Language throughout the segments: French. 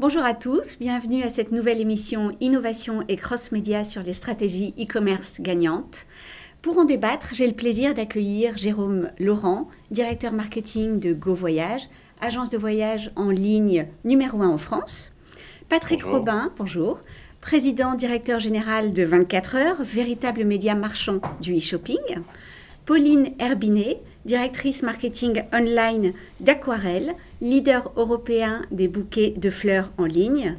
Bonjour à tous, bienvenue à cette nouvelle émission Innovation et Cross-Média sur les stratégies e-commerce gagnantes. Pour en débattre, j'ai le plaisir d'accueillir Jérôme Laurent, directeur marketing de GoVoyage, agence de voyage en ligne numéro 1 en France. Patrick Bonjour. Robin, bonjour, président directeur général de 24 heures, véritable média marchand du e-shopping. Pauline Herbinet, directrice marketing online d'Aquarelle, leader européen des bouquets de fleurs en ligne.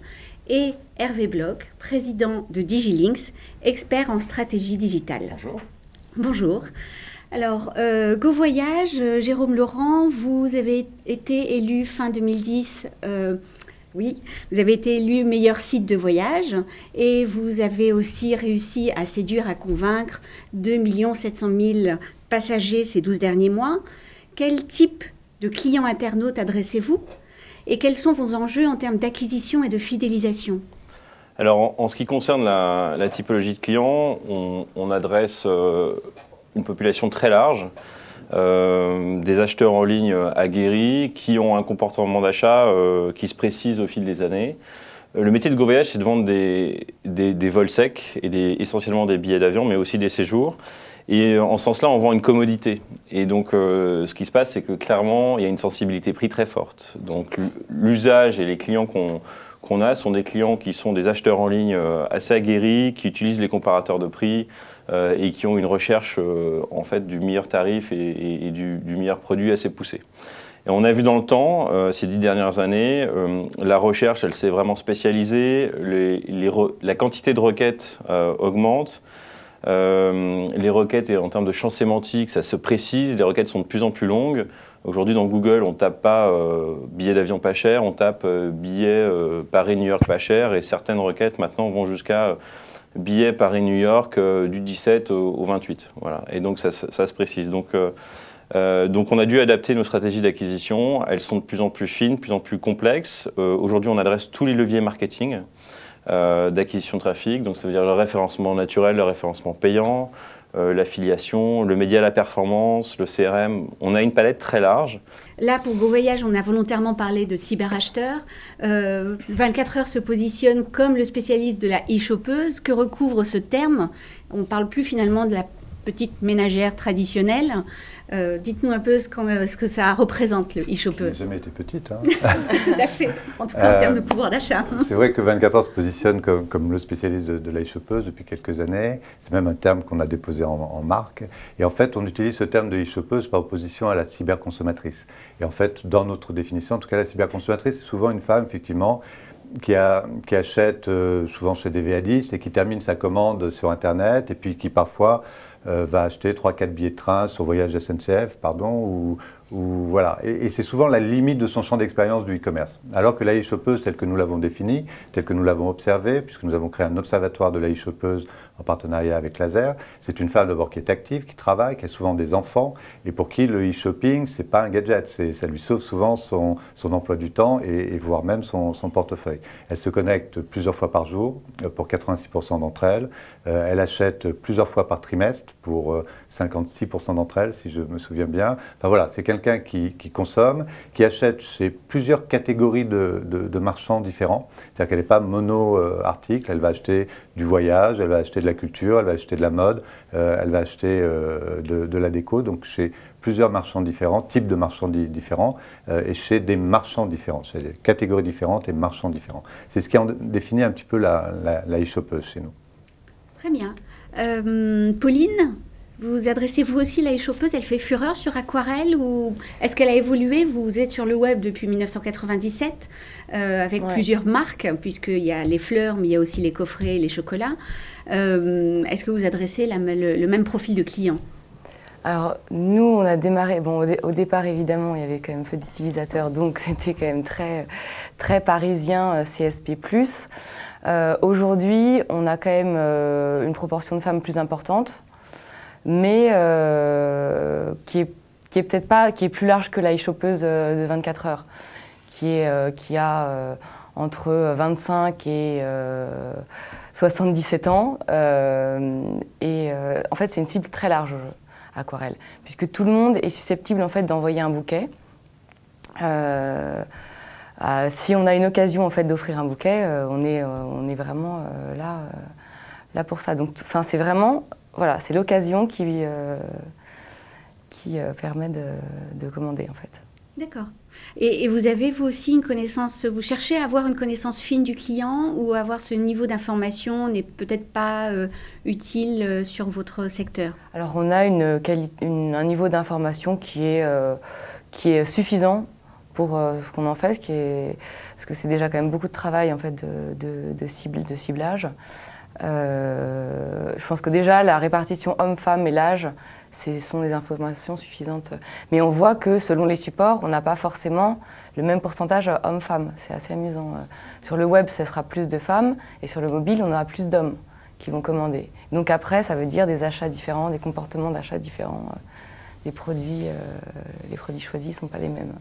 Et Hervé Bloch, président de Digilinks, expert en stratégie digitale. Bonjour. Bonjour. Alors, GoVoyage, Jérôme Laurent, vous avez été élu fin 2010, oui, vous avez été élu meilleur site de voyage et vous avez aussi réussi à séduire, à convaincre 2 700 000 passagers ces 12 derniers mois. Quel type de clients internautes adressez-vous et quels sont vos enjeux en termes d'acquisition et de fidélisation? Alors, en ce qui concerne la typologie de clients, on adresse une population très large, des acheteurs en ligne aguerris qui ont un comportement d'achat qui se précise au fil des années. Le métier de GoVoyage, c'est de vendre des vols secs et essentiellement des billets d'avion, mais aussi des séjours. Et en ce sens-là, on vend une commodité. Et donc, ce qui se passe, c'est que clairement, il y a une sensibilité prix très forte. Donc, l'usage et les clients qu'on a sont des clients qui sont des acheteurs en ligne assez aguerris, qui utilisent les comparateurs de prix et qui ont une recherche en fait du meilleur tarif et du meilleur produit assez poussé. Et on a vu dans le temps, ces 10 dernières années, la recherche, elle s'est vraiment spécialisée, la quantité de requêtes augmente. Les requêtes, en termes de champ sémantique, ça se précise, les requêtes sont de plus en plus longues. Aujourd'hui, dans Google, on ne tape pas billet d'avion pas cher, on tape billet Paris-New York pas cher, et certaines requêtes maintenant vont jusqu'à billet Paris-New York du 17 au 28. Voilà. Et donc ça se précise. Donc on a dû adapter nos stratégies d'acquisition. Elles sont de plus en plus fines, de plus en plus complexes. Aujourd'hui, on adresse tous les leviers marketing d'acquisition de trafic. Donc ça veut dire le référencement naturel, le référencement payant, l'affiliation, le média à la performance, le CRM. On a une palette très large. Là, pour GoVoyage, on a volontairement parlé de cyberacheteurs. 24 heures se positionne comme le spécialiste de la e-shoppeuse. Que recouvre ce terme? On ne parle plus finalement de la petite ménagère traditionnelle. Dites-nous un peu ce que ça représente, le e-shoppeuse. Qui n'a jamais été petite. Hein. Tout à fait, en tout cas en termes de pouvoir d'achat. C'est vrai que 24 heures se positionne comme le spécialiste de la e-shoppeuse depuis quelques années. C'est même un terme qu'on a déposé en marque. Et en fait, on utilise ce terme de e-shoppeuse par opposition à la cyberconsommatrice. Et en fait, dans notre définition, en tout cas la cyberconsommatrice, c'est souvent une femme, effectivement, qui achète souvent chez des VA10 et qui termine sa commande sur Internet et puis qui parfois va acheter 3-4 billets de train sur Voyage SNCF, pardon, voilà. Et c'est souvent la limite de son champ d'expérience du e-commerce. Alors que la e-shoppeuse, telle que nous l'avons définie, telle que nous l'avons observée, puisque nous avons créé un observatoire de la e-shoppeuse en partenariat avec Laser, c'est une femme d'abord qui est active, qui travaille, qui a souvent des enfants, et pour qui le e-shopping, c'est pas un gadget, ça lui sauve souvent son emploi du temps et voire même son portefeuille. Elle se connecte plusieurs fois par jour, pour 86% d'entre elles. Elle achète plusieurs fois par trimestre, pour 56% d'entre elles, si je me souviens bien. Enfin voilà, c'est quelqu'un qui consomme, qui achète chez plusieurs catégories de marchands différents. C'est-à-dire qu'elle n'est pas mono-article, elle va acheter du voyage, elle va acheter de la culture, elle va acheter de la mode, elle va acheter de la déco, donc chez plusieurs marchands différents, types de marchands différents, et chez des marchands différents, chez des catégories différentes et marchands différents. C'est ce qui définit un petit peu la e-shoppeuse chez nous. Très bien. Pauline, vous adressez-vous aussi la e-shoppeuse? Elle fait fureur sur Aquarelle ou est-ce qu'elle a évolué? Vous êtes sur le web depuis 1997 avec plusieurs marques, puisqu'il y a les fleurs, mais il y a aussi les coffrets et les chocolats. Est-ce que vous adressez le même profil de client? Alors, nous, on a démarré, bon, au départ, évidemment, il y avait quand même peu d'utilisateurs, donc c'était quand même très, très parisien, CSP+. Aujourd'hui, on a quand même une proportion de femmes plus importante, mais qui est peut-être pas, qui est plus large que la e-shoppeuse de 24 heures, qui a entre 25 et 77 ans, et en fait, c'est une cible très large. Aquarelle, puisque tout le monde est susceptible en fait d'envoyer un bouquet. Si on a une occasion en fait d'offrir un bouquet, on est vraiment là pour ça. Donc, c'est vraiment, voilà, c'est l'occasion qui permet de commander en fait. D'accord. Et vous avez, vous aussi, une connaissance, vous cherchez à avoir une connaissance fine du client ou avoir ce niveau d'information n'est peut-être pas utile sur votre secteur? Alors, on a un niveau d'information qui est suffisant pour ce qu'on en fait, parce que c'est déjà quand même beaucoup de travail en fait, de ciblage. Je pense que déjà la répartition homme-femme et l'âge, ce sont des informations suffisantes. Mais on voit que selon les supports, on n'a pas forcément le même pourcentage homme-femme. C'est assez amusant. Sur le web, ce sera plus de femmes, et sur le mobile, on aura plus d'hommes qui vont commander. Donc après, ça veut dire des achats différents, des comportements d'achat différents. Les produits choisis ne sont pas les mêmes.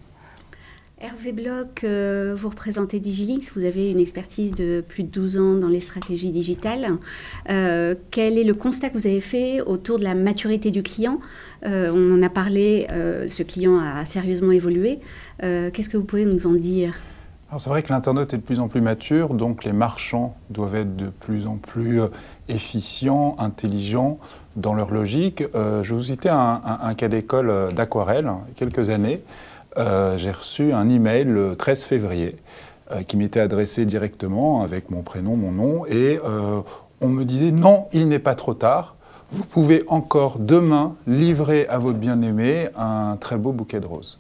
Hervé Bloch, vous représentez Digilinks, vous avez une expertise de plus de 12 ans dans les stratégies digitales. Quel est le constat que vous avez fait autour de la maturité du client? On en a parlé, ce client a sérieusement évolué. Qu'est-ce que vous pouvez nous en dire? C'est vrai que l'Internet est de plus en plus mature, donc les marchands doivent être de plus en plus efficients, intelligents dans leur logique. Je vais vous citer un cas d'école d'aquarelle, il y a quelques années. J'ai reçu un email le 13 février qui m'était adressé directement avec mon prénom, mon nom, et on me disait « Non, il n'est pas trop tard, vous pouvez encore demain livrer à votre bien-aimé un très beau bouquet de roses ».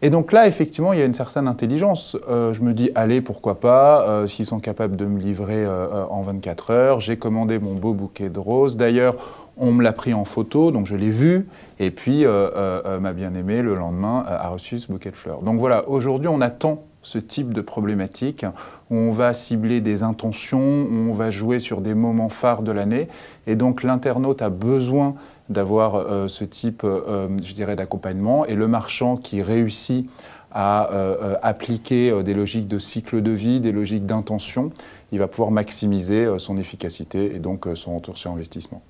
Et donc là, effectivement, il y a une certaine intelligence. Je me dis, allez, pourquoi pas, s'ils sont capables de me livrer en 24 heures. J'ai commandé mon beau bouquet de roses. D'ailleurs, on me l'a pris en photo, donc je l'ai vu. Et puis, ma bien-aimée, le lendemain, a reçu ce bouquet de fleurs. Donc voilà, aujourd'hui, on attend ce type de problématique où on va cibler des intentions, où on va jouer sur des moments phares de l'année. Et donc, l'internaute a besoin d'avoir ce type, je dirais, d'accompagnement. Et le marchand qui réussit à appliquer des logiques de cycle de vie, des logiques d'intention, il va pouvoir maximiser son efficacité et donc son retour sur investissement.